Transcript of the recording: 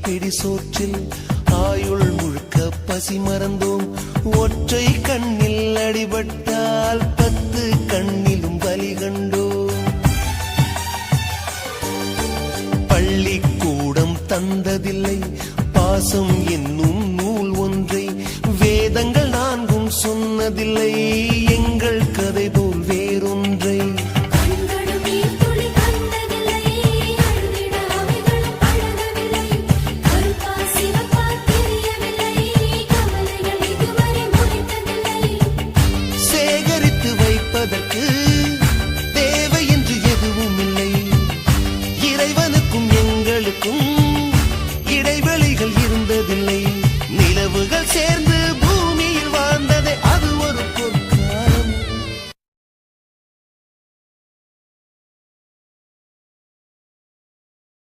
பிடி சோற்றில் ஆயுள் முழுக்க பசி மறந்தோம். ஒற்றை கண்ணில் அடிபட்டால் 10 கண்ணிலும் பலி கண்டோம். பள்ளிக்கூடம் தந்ததில்லை பாசம் என்னும் நூல் ஒன்றை, வேதங்கள் 4 சொன்னதில்லை எங்கள் கதை போல் வேறொன்றை. சேகரித்து வைப்பதற்கு தேவை என்று எதுவும் இல்லை. இறைவனுக்கும் எங்களுக்கும் இடைவெளிகள் இருந்ததில்லை. நிலவுகள் சேர்ந்து